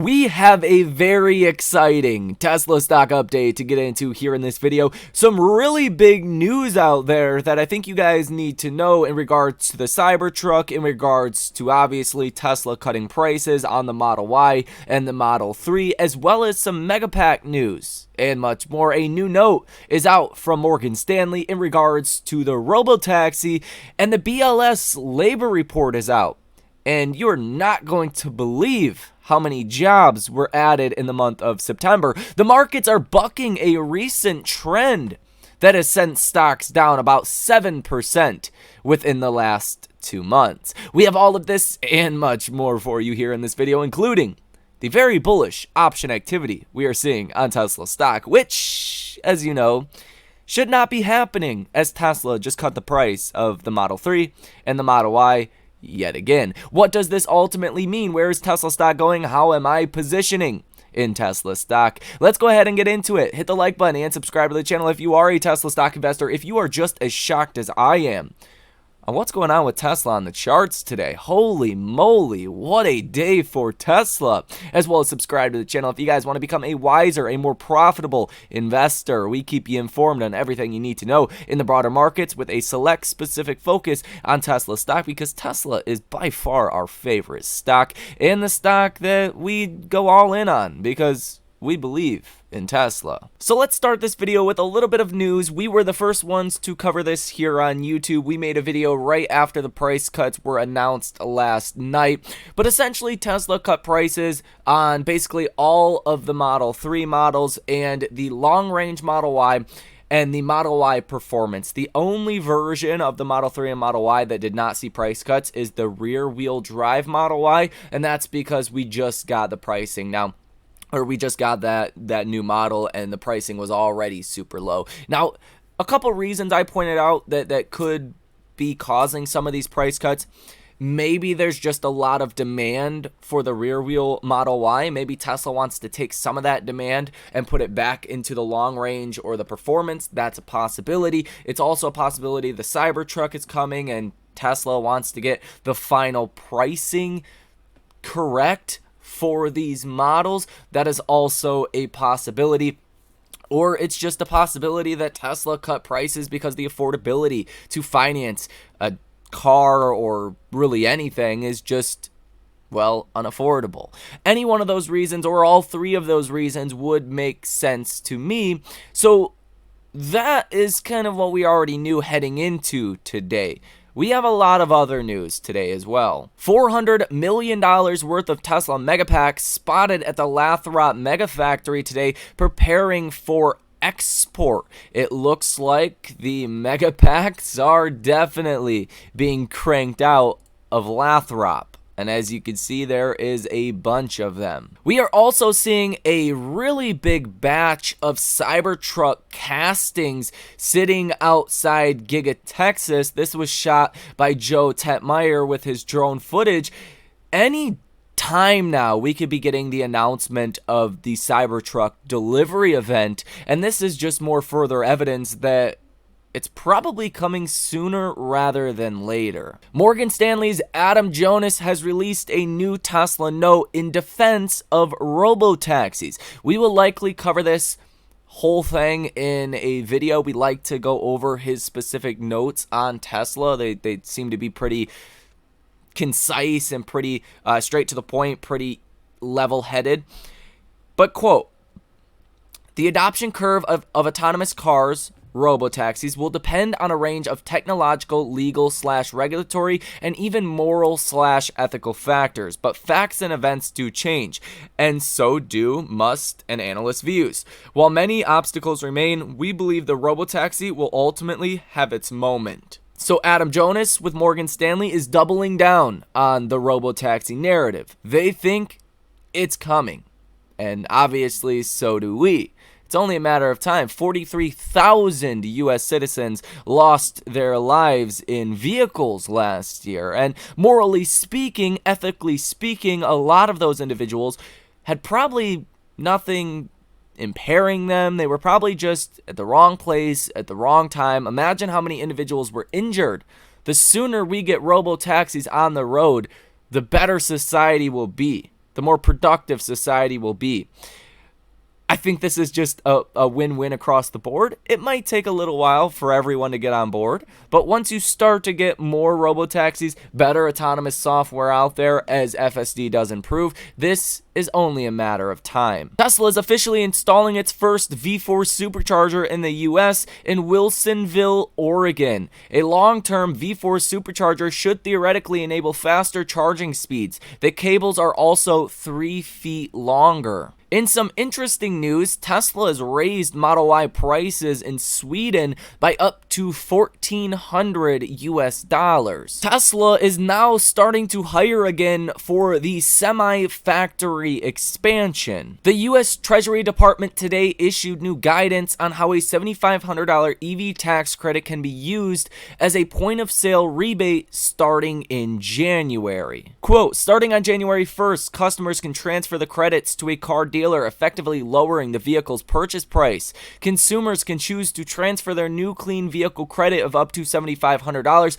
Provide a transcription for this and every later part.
We have a very exciting Tesla stock update to get into here in this video. Some really big news out there that I think you guys need to know in regards to the Cybertruck, in regards to obviously Tesla cutting prices on the Model Y and the Model 3, as well as some Megapack news and much more. A new note is out from Morgan Stanley in regards to the Robotaxi, and the BLS labor report is out. And you're not going to believe how many jobs were added in the month of September. The markets are bucking a recent trend that has sent stocks down about 7% within the last 2 months. We have all of this and much more for you here in this video, including the very bullish option activity we are seeing on Tesla stock, which, as you know, should not be happening, as Tesla just cut the price of the Model 3 and the Model Y yet again. What does this ultimately mean? Where is Tesla stock going? How am I positioning in Tesla stock? Let's go ahead and get into it. Hit the like button and subscribe to the channel if you are a Tesla stock investor. If you are just as shocked as I am on what's going on with Tesla on the charts today. Holy moly, what a day for Tesla. As well as subscribe to the channel if you guys want to become a wiser, a more profitable investor. We keep you informed on everything you need to know in the broader markets with a select specific focus on Tesla stock, because Tesla is by far our favorite stock and the stock that we go all in on because we believe in Tesla. So let's start this video with a little bit of news. We were the first ones to cover this here on YouTube. We made a video right after the price cuts were announced last night. But essentially, Tesla cut prices on basically all of the Model 3 models and the long-range Model Y and the Model Y Performance. The only version of the Model 3 and Model Y that did not see price cuts is the rear-wheel drive Model Y, and that's because we just got the pricing now. Or we just got that new model and the pricing was already super low. Now, a couple reasons I pointed out that could be causing some of these price cuts. Maybe there's just a lot of demand for the rear wheel Model Y. Maybe Tesla wants to take some of that demand and put it back into the long range or the performance. That's a possibility. It's also a possibility the Cybertruck is coming and Tesla wants to get the final pricing correct for these models. That is also a possibility. Or it's just a possibility that Tesla cut prices because the affordability to finance a car or really anything is just, well, unaffordable. Any one of those reasons or all three of those reasons would make sense to me. So that is kind of what we already knew heading into today. We have a lot of other news today as well. $400 million worth of Tesla Megapacks spotted at the Lathrop Mega Factory today, preparing for export. It looks like the Megapacks are definitely being cranked out of Lathrop. And as you can see, there is a bunch of them. We are also seeing a really big batch of Cybertruck castings sitting outside Giga Texas. This was shot by Joe Tetmeyer with his drone footage. Any time now, we could be getting the announcement of the Cybertruck delivery event. And this is just more further evidence that it's probably coming sooner rather than later. Morgan Stanley's Adam Jonas has released a new Tesla note in defense of robotaxis. We will likely cover this whole thing in a video. We like to go over his specific notes on Tesla. They seem to be pretty concise and pretty straight to the point, pretty level-headed. But, quote, "The adoption curve of autonomous cars, robotaxis, will depend on a range of technological, legal/regulatory, and even moral/ethical factors. But facts and events do change, and so must an analyst's views. While many obstacles remain, we believe the robotaxi will ultimately have its moment." So Adam Jonas with Morgan Stanley is doubling down on the robotaxi narrative. They think it's coming, and obviously so do we. It's only a matter of time. 43,000 U.S. citizens lost their lives in vehicles last year. And morally speaking, ethically speaking, a lot of those individuals had probably nothing impairing them. They were probably just at the wrong place at the wrong time. Imagine how many individuals were injured. The sooner we get robo-taxis on the road, the better society will be. the more productive society will be. I think this is just a win-win across the board. It might take a little while for everyone to get on board, but once you start to get more robotaxis, better autonomous software out there as FSD does improve, this is only a matter of time. Tesla is officially installing its first V4 supercharger in the US in Wilsonville, Oregon. A long-term V4 supercharger should theoretically enable faster charging speeds. The cables are also 3 feet longer. In some interesting news, Tesla has raised Model Y prices in Sweden by up to $1,400 US. Tesla is now starting to hire again for the semi-factory expansion. The US Treasury Department today issued new guidance on how a $7,500 EV tax credit can be used as a point-of-sale rebate starting in January. Quote, starting on January 1st, customers can transfer the credits to a car dealer, effectively lowering the vehicle's purchase price. Consumers can choose to transfer their new clean vehicle credit of up to $7,500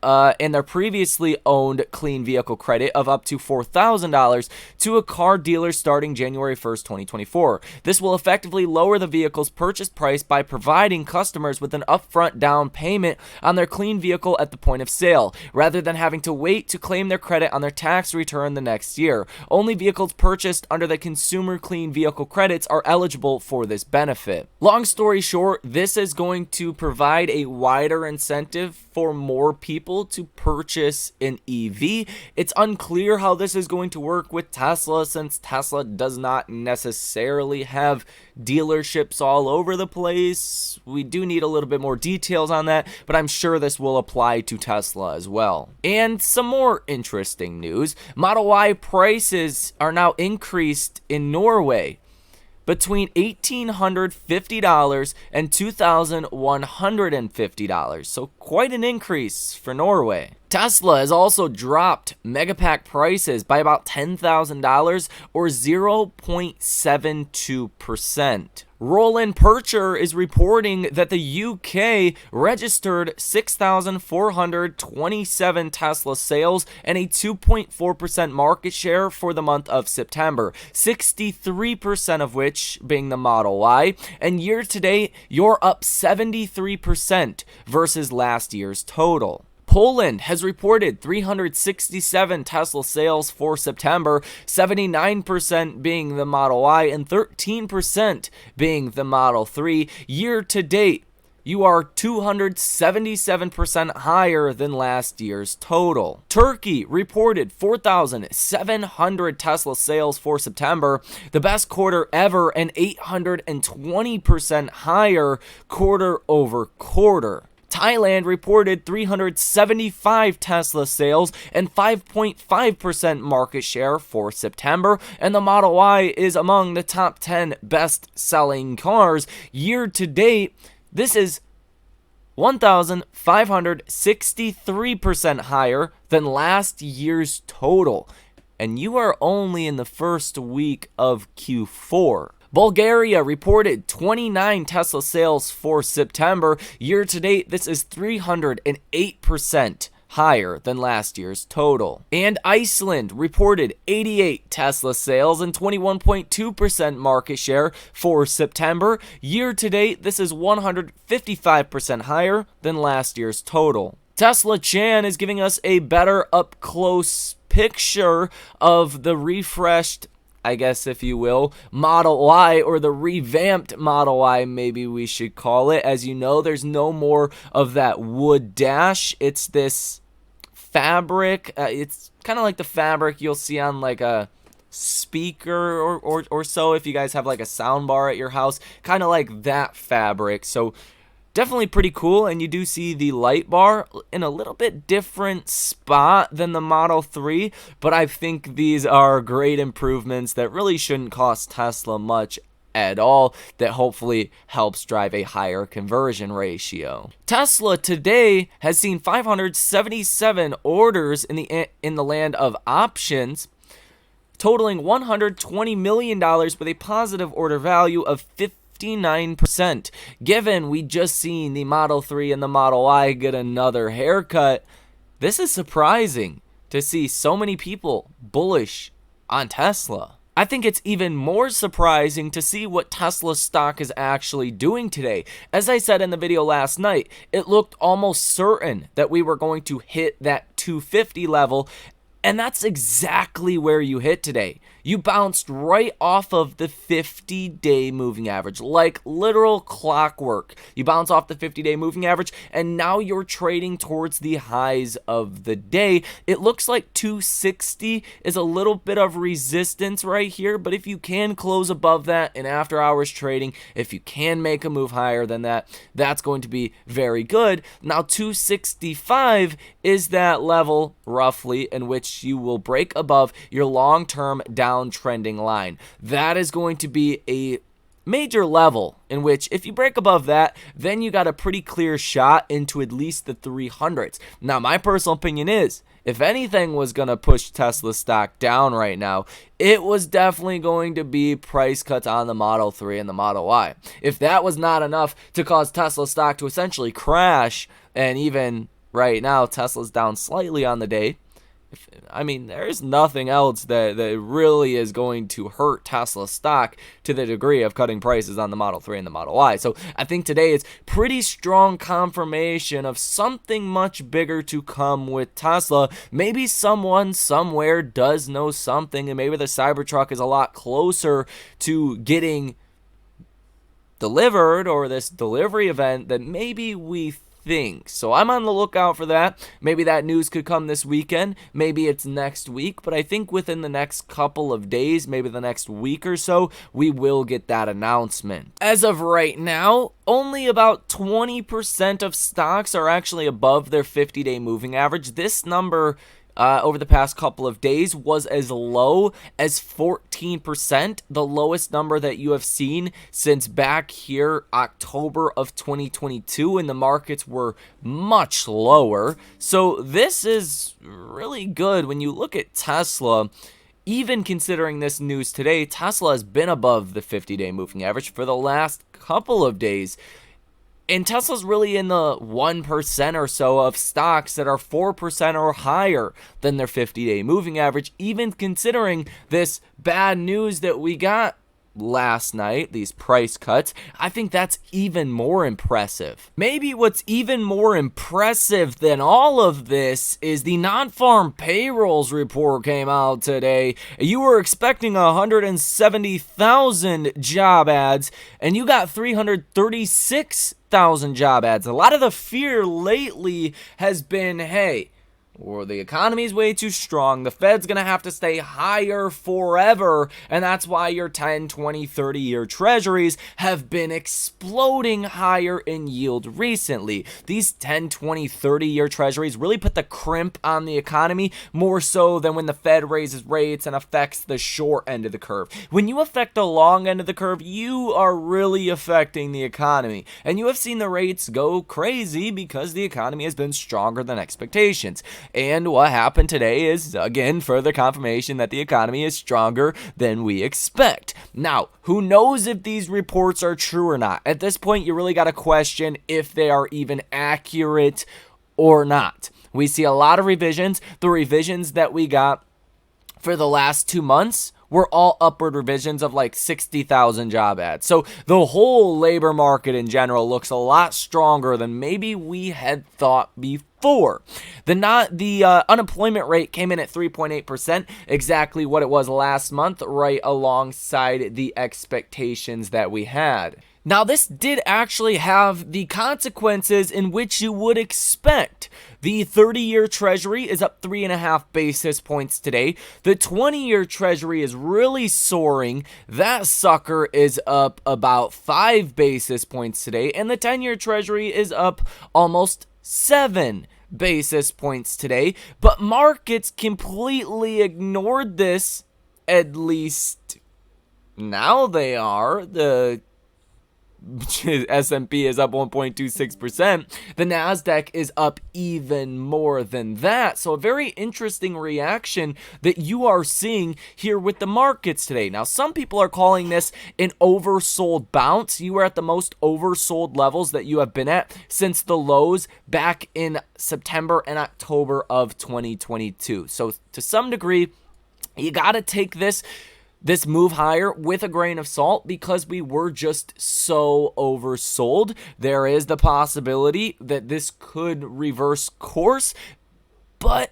and their previously owned clean vehicle credit of up to $4,000 to a car dealer starting January 1st, 2024. This will effectively lower the vehicle's purchase price by providing customers with an upfront down payment on their clean vehicle at the point of sale, rather than having to wait to claim their credit on their tax return the next year. Only vehicles purchased under the Consumer Clean Vehicle Credits are eligible for this benefit. Long story short, this is going to provide a wider incentive for more people to purchase an EV. It's unclear how this is going to work with Tesla, since Tesla does not necessarily have dealerships all over the place. We do need a little bit more details on that, but I'm sure this will apply to Tesla as well. And some more interesting news, Model Y prices are now increased in Norway between $1,850 and $2,150, so quite an increase for Norway. Tesla has also dropped Megapack prices by about $10,000 or 0.72%. Roland Percher is reporting that the UK registered 6,427 Tesla sales and a 2.4% market share for the month of September, 63% of which being the Model Y, and year to date, you're up 73% versus last year's total. Poland has reported 367 Tesla sales for September, 79% being the Model Y and 13% being the Model 3. Year to date, you are 277% higher than last year's total. Turkey reported 4,700 Tesla sales for September, the best quarter ever and 820% higher quarter over quarter. Thailand reported 375 Tesla sales and 5.5% market share for September, and the Model Y is among the top 10 best-selling cars. Year to date, this is 1,563% higher than last year's total, and you are only in the first week of Q4. Bulgaria reported 29 Tesla sales for September. Year to date, this is 308% higher than last year's total. And Iceland reported 88 Tesla sales and 21.2% market share for September. Year to date, this is 155% higher than last year's total. Tesla Chan is giving us a better up-close picture of the refreshed, I guess if you will, Model Y, or the revamped Model Y, maybe we should call it. As you know, there's no more of that wood dash. It's this fabric. It's kind of like the fabric you'll see on like a speaker or so if you guys have like a sound bar at your house. Kind of like that fabric. So definitely pretty cool, and you do see the light bar in a little bit different spot than the Model 3, but I think these are great improvements that really shouldn't cost Tesla much at all, that hopefully helps drive a higher conversion ratio. Tesla today has seen 577 orders in the land of options, totaling $120 million with a positive order value of 59%. Given we just seen the Model 3 and the Model Y get another haircut, this is surprising to see so many people bullish on Tesla. I think it's even more surprising to see what Tesla stock is actually doing today. As I said in the video last night, it looked almost certain that we were going to hit that 250 level, and that's exactly where you hit today. You bounced right off of the 50-day moving average, like literal clockwork. You bounce off the 50-day moving average, and now you're trading towards the highs of the day. It looks like 260 is a little bit of resistance right here, but if you can close above that in after-hours trading, if you can make a move higher than that, that's going to be very good. Now, 265 is that level, roughly, in which you will break above your long-term downtrending line. That is going to be a major level in which if you break above that, then you got a pretty clear shot into at least the 300s. Now, my personal opinion is, if anything was going to push Tesla stock down right now, it was definitely going to be price cuts on the Model 3 and the Model Y. If that was not enough to cause Tesla stock to essentially crash, and even right now Tesla's down slightly on the day, I mean, there's nothing else that really is going to hurt Tesla stock to the degree of cutting prices on the Model 3 and the Model Y. So I think today is pretty strong confirmation of something much bigger to come with Tesla. Maybe someone somewhere does know something, and maybe the Cybertruck is a lot closer to getting delivered, or this delivery event, that maybe we think. So I'm on the lookout for that. Maybe that news could come this weekend. Maybe it's next week. But I think within the next couple of days, maybe the next week or so, we will get that announcement. As of right now, only about 20% of stocks are actually above their 50-day moving average. This number over the past couple of days was as low as 14%, the lowest number that you have seen since back here October of 2022, and the markets were much lower. So this is really good. When you look at Tesla, even considering this news today, Tesla has been above the 50-day moving average for the last couple of days. And Tesla's really in the 1% or so of stocks that are 4% or higher than their 50-day moving average, even considering this bad news that we got last night, these price cuts. I think that's even more impressive. Maybe what's even more impressive than all of this is the non-farm payrolls report came out today. You were expecting 170,000 job ads, and you got 336,000 job ads. A lot of the fear lately has been, hey, or the economy's way too strong, the Fed's gonna have to stay higher forever, and that's why your 10, 20, 30-year treasuries have been exploding higher in yield recently. These 10, 20, 30-year treasuries really put the crimp on the economy, more so than when the Fed raises rates and affects the short end of the curve. When you affect the long end of the curve, you are really affecting the economy, and you have seen the rates go crazy because the economy has been stronger than expectations. And what happened today is, again, further confirmation that the economy is stronger than we expect. Now, who knows if these reports are true or not? At this point, you really got to question if they are even accurate or not. We see a lot of revisions. The revisions that we got for the last 2 months were all upward revisions of like 60,000 job ads. So the whole labor market in general looks a lot stronger than maybe we had thought before. The unemployment rate came in at 3.8%, exactly what it was last month, right alongside the expectations that we had. Now, this did actually have the consequences in which you would expect. The 30-year treasury is up 3.5 basis points today. The 20-year treasury is really soaring. That sucker is up about 5 basis points today. And the 10-year treasury is up almost 7 basis points today. But markets completely ignored this, at least now they are. The S&P is up 1.26%. The NASDAQ is up even more than that. So a very interesting reaction that you are seeing here with the markets today. Now, some people are calling this an oversold bounce. You are at the most oversold levels that you have been at since the lows back in September and October of 2022. So to some degree, You got to take this move higher with a grain of salt because we were just so oversold. There is the possibility that this could reverse course, but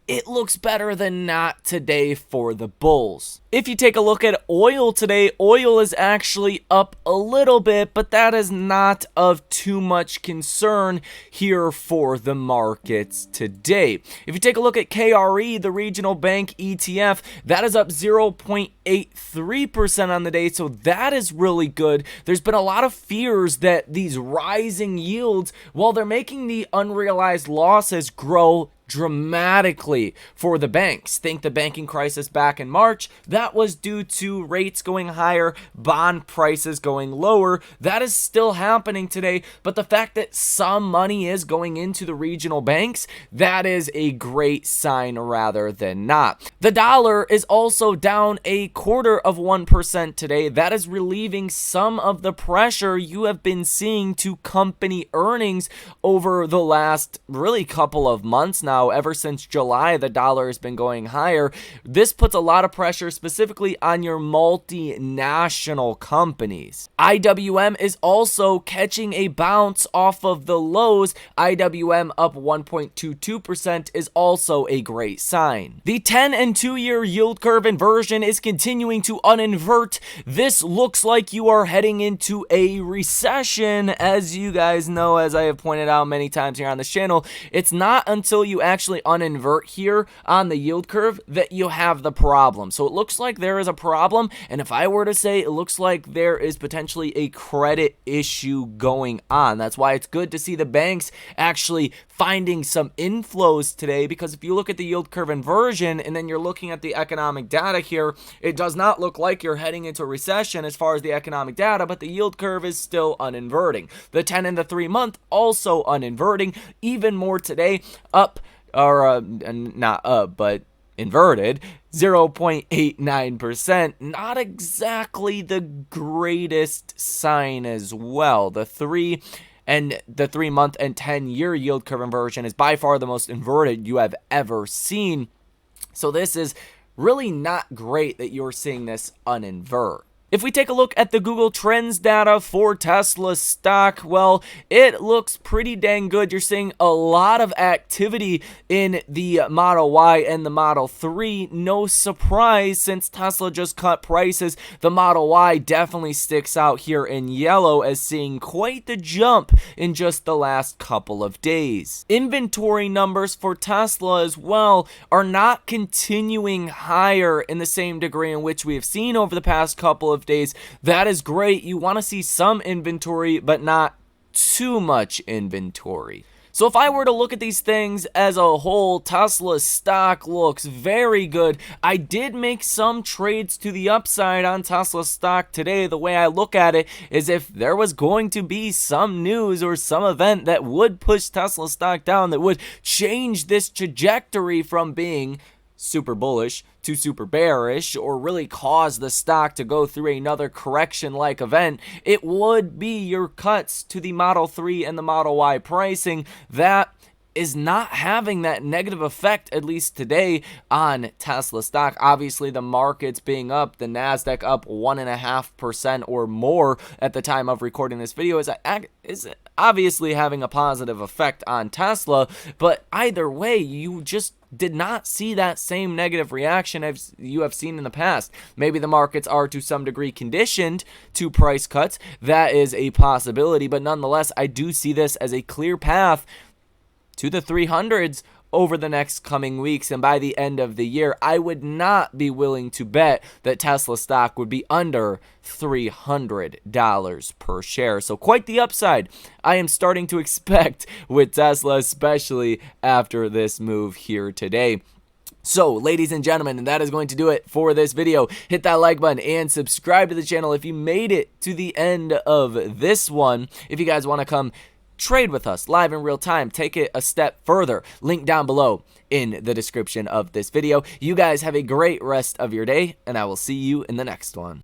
it looks better than not today for the bulls. If you take a look at oil today, oil is actually up a little bit, but that is not of too much concern here for the markets today. If you take a look at KRE, the regional bank ETF, that is up 0.83% on the day, so that is really good. There's been a lot of fears that these rising yields, while they're making the unrealized losses grow dramatically for the banks. Think the banking crisis back in March, that was due to rates going higher, bond prices going lower. That is still happening today, but the fact that some money is going into the regional banks, that is a great sign rather than not. The dollar is also down 0.25% today. That is relieving some of the pressure you have been seeing to company earnings over the last really couple of months now. Ever since July, the dollar has been going higher. This puts a lot of pressure specifically on your multinational companies. IWM is also catching a bounce off of the lows. IWM up 1.22% is also a great sign. The 10 and 2-year yield curve inversion is continuing to uninvert. This looks like you are heading into a recession. As you guys know, as I have pointed out many times here on this channel, it's not until you actually uninvert here on the yield curve that you have the problem. So it looks like there is a problem, and if I were to say, it looks like there is potentially a credit issue going on. That's why it's good to see the banks actually finding some inflows today, because if you look at the yield curve inversion and then you're looking at the economic data here, it does not look like you're heading into a recession as far as the economic data, but the yield curve is still uninverting. The 10 and the 3 month also uninverting, even more today, up, or not up, but inverted, 0.89%. Not exactly the greatest sign as well. The 3 month and 10-year yield curve inversion is by far the most inverted you have ever seen. So this is really not great that you're seeing this uninvert. If we take a look at the Google Trends data for Tesla stock, well, it looks pretty dang good. You're seeing a lot of activity in the Model Y and the Model 3. No surprise, since Tesla just cut prices. The Model Y definitely sticks out here in yellow as seeing quite the jump in just the last couple of days. Inventory numbers for Tesla as well are not continuing higher in the same degree in which we have seen over the past couple of days. That is great. You want to see some inventory, but not too much inventory. So if I were to look at these things as a whole, Tesla's stock looks very good. I did make some trades to the upside on Tesla stock today. The way I look at it is if there was going to be some news or some event that would push Tesla stock down, that would change this trajectory from being super bullish to super bearish, or really cause the stock to go through another correction-like event, it would be your cuts to the Model 3 and the Model Y pricing. That is not having that negative effect, at least today, on Tesla stock. Obviously, the markets being up, the NASDAQ up 1.5% or more at the time of recording this video is obviously having a positive effect on Tesla, but either way, you just did not see that same negative reaction as you have seen in the past. Maybe the markets are to some degree conditioned to price cuts. That is a possibility, but nonetheless, I do see this as a clear path to the 300s over the next coming weeks, and by the end of the year, I would not be willing to bet that Tesla stock would be under $300 per share. So quite the upside I am starting to expect with Tesla, especially after this move here today. So, ladies and gentlemen, that is going to do it for this video. Hit that like button and subscribe to the channel if you made it to the end of this one. If you guys want to come trade with us live in real time, take it a step further, link down below in the description of this video. You guys have a great rest of your day, and I will see you in the next one.